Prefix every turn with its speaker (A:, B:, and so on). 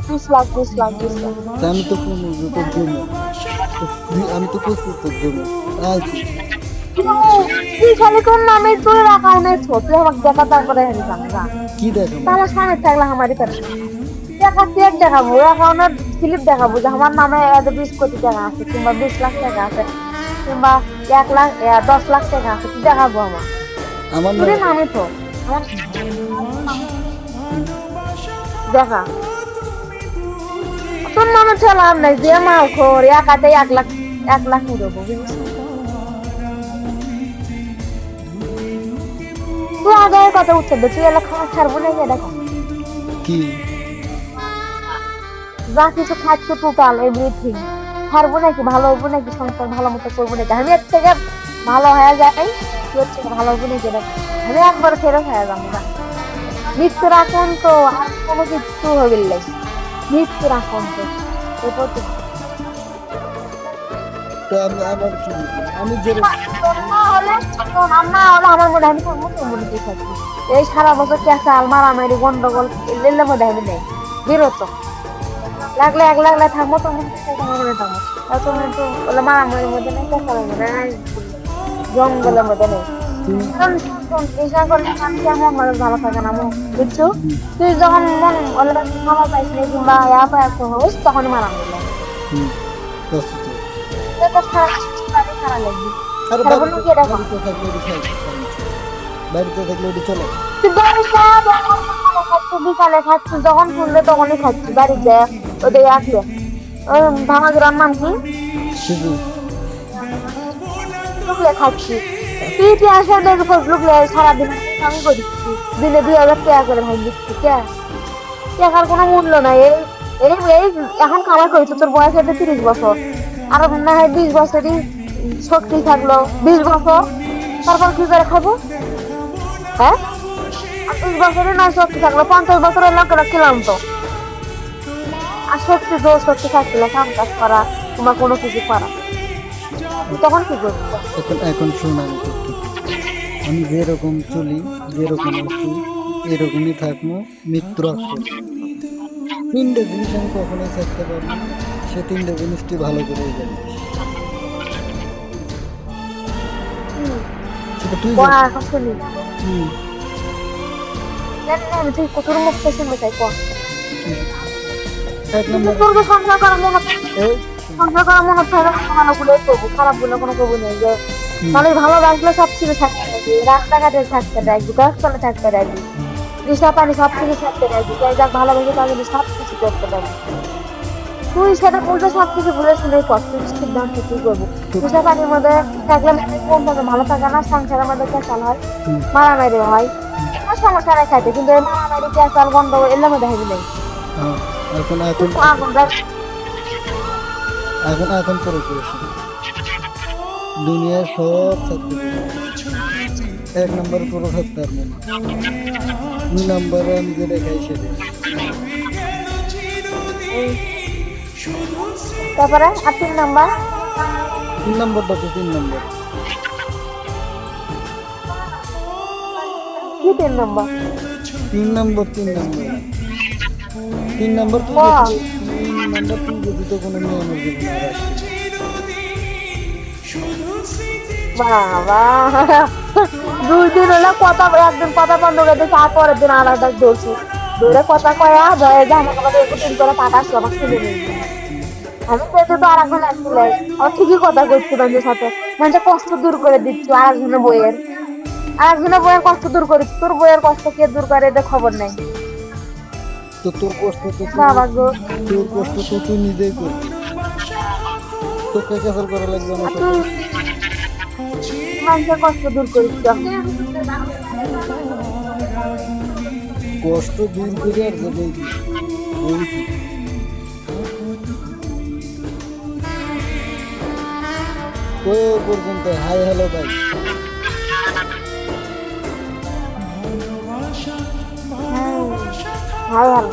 A: 20 লাখ 20 লাখ 20 লাখ।
B: তা আমি তো কোনো তোর জন্য আমি তো প্রস্তুত তোর জন্য আছি।
A: তুই খালি কোন নামে তোর অ্যাকাউন্টে তুই আমাকে দেখা তারপরে হেন জানগা।
B: কি দেখাবো?
A: তাহলে স্বামী থাকলে আমারই পেরেছে। টাকা চেক দেখাবো, অ্যাকাউন্টের স্লিপ দেখাবো যে আমার নামে এত 20 কোটি টাকা আছে কিংবা 20 লাখ টাকা আছে কিংবা 1 লাখ 10 লাখ টাকা আছে, তুই দেখাবো আমার।
B: আমার
A: তোরই
B: নামে
A: নামে তো দেখা তোর নামে ঠেলাম নাই যে মাল খোর একাতে 1 লাখ 1 লাখ নিয়ে দেবো বুঝিস। তুই আগে এই কথা উঠছে তুই এলাকা খাওয়া ছাড়বো নাকি দেখো।
B: কি
A: যা কিছু খাচ্ছ টোটাল এভরিথিং ছাড়বো নাকি, ভালো হবো নাকি, সংসার ভালো মতো করবো নাকি, আমি এর থেকে ভালো হয়ে যাই, তুই এর থেকে ভালো হবো নাকি দেখো। আমি একবার ফেরত হয়ে যাবো না। মৃত্যুর এখন তো আর কোনো কিছু হয়ে গেলে মৃত্যুর এখন তো এরপর তো
B: তো আমি আমার কি আমি যেরকম
A: তোর না হলে শোন, আর না হলে আমার মনে হয় আমি তোর মতো মনে দিয়ে থাকি। এই সারা বছর ক্যাসাল মারামারি গন্ডগোল এলের মধ্যে আমি নেই বিরত লাগলে 1 লাখ থাকবো তোর মধ্যে আমার মনে থাকবো। আর তোর মতো বলে মারামারির মধ্যে নেই, ক্যাসালের মধ্যে নেই, জঙ্গলের মধ্যে নেই।
B: তুই
A: কারণ শোন, নেশা করলে মানুষের মন মেজাজ ভালো থাকে না বুঝছো। তুই যখন মন বলে খাওয়া পাইস না কিংবা পায় হইস তখনই মারামারি লাগে।
B: হুম, প্রস্তুত হ।
A: এটা খারাপ লাগবে
B: আর
A: খারাপ বলবো কি এটা
B: বাড়িতে থাকলে ওটি খাই, বাড়িতে থাকলে ওটি চলে।
A: তুই বাড়িতে যখন সকালে খাচ্ছি বিকালে খাচ্ছি যখন শুনলে তখনই খাচ্ছি বাড়িতে ওদের আসলে ভাঙা গ্রাম নাম কি
B: শুধু
A: লুকলে খাচ্ছি। তুই ইতিহাসের দেখে লুকলে সারাদিন আমি করি দিনে 2,000 টাকা করে ভাই দিচ্ছি কে টাকার কোনো মূল্য নাই। এই এই এই এখন কামাই করেছো তোর বয়স হচ্ছে 30 বছর আর না হয় 20 বছরই শক্তি থাকলো 20 বছর তারপর কি করে খাবো হ্যাঁ। আর 20 বছরে না শক্তি থাকলো 50 বছরের লোকেরা খেলাম তো আর শক্তি জোর শক্তি থাকছিল কাম কাজ করা তোমার কোনো কিছু করা তুই তখন কি করবি
B: এখন এখন শোন আমি তোকে, আমি যেরকম চলি যেরকম আছি এরকমই থাকবো মৃত্যুর আগ পর্যন্ত। 3টে জিনিস আমি কখনোই থাকতে পারবো না, সে 3টে জিনিস তুই ভালো করে জানিস। সেটা তুই জানিস।
A: এখন শুনি
B: হুম,
A: আমি তুই তোর মুখ থেকে শুনতে চাই কর।
B: 1 নম্বর
A: তোর তো সংসার করা মনে
B: এই
A: সংসার করা মনে হচ্ছে ভালো গুলো করবো খারাপ গুলো কোনো করবো নেই যে
B: হুম,
A: মানুষ ভালোবাসলে সবকিছু থাকতে রাখবি, রাস্তাঘাটে থাকতে রাখবি, গাছতলে থাকতে রাখবি, দিশা পানি সবকিছু থাকতে রাখবি, তাই যাক ভালোবেসে তাদের সবকিছু করতে পারবি। তুই সেটা বলতে সবকিছু ভুলে শুনে কর, তুই সিদ্ধান্ত তুই করবি।
B: তো
A: দিশা পানির মধ্যে থাকলে কোন থাকে ভালো থাকে না, সংসারের মধ্যে ক্যাসাল হয়,
B: হুম,
A: মারামারি হয়, কোনো সমস্যা নাই খাইতে, কিন্তু এই মারামারি ক্যাসাল গন্ডগোল এর মধ্যে হবি নাই।
B: হ্যাঁ, এখন
A: তুই
B: এখন
A: আগুন রাখ
B: এখন এখন পরে করেছি দুনিয়ায় সব থাকতে পারে, 1 নম্বর পুরো থাকতে পারবো না, 2 নম্বরে আমি যেটা খাই সেটা।
A: তারপরে আর 3 নাম্বার
B: 3 নম্বরটা তো 3 নম্বর।
A: কি 3 নাম্বার
B: 3 নম্বর 3 নম্বর 3 নম্বর তুই
A: বাহ
B: যদি 3 নম্বর তুই যদি তো কোনো মেয়ে আমার জীবনে আর আসবে
A: বাবা 2 দিন হলো কথা একদিন কথা বন্ধ করে দিয়েছে আর পরের দিন আর একটা ধরছি ধরে কথা কয়া ধরে যে আমাকে আবার এরকম করে টাকা আসলো আমার শুনে নেই। আমি তো তো আর এখন আসলে আর ঠিকই কথা করছি মানুষের সাথে মানুষের কষ্ট দূর করে দিচ্ছি আর একজনের বইয়ের কষ্ট দূর করেছি, তোর বইয়ের কষ্ট কে দূর করে এদের খবর নেই।
B: তো তোর কষ্ট তো তুই
A: বাবা গো
B: তোর কষ্ট তো তুই নিজেই করবি, তোকে ক্যাসেল করা লাগবে আমার
A: আর
B: সাথে।
A: তুই মানুষের কষ্ট দূর করিস
B: কষ্ট দূর করে আর যাবে কি বলছি। ও পর্যন্ত হাই হ্যালো ভাই।
A: হ্যাঁ ভালো ভালো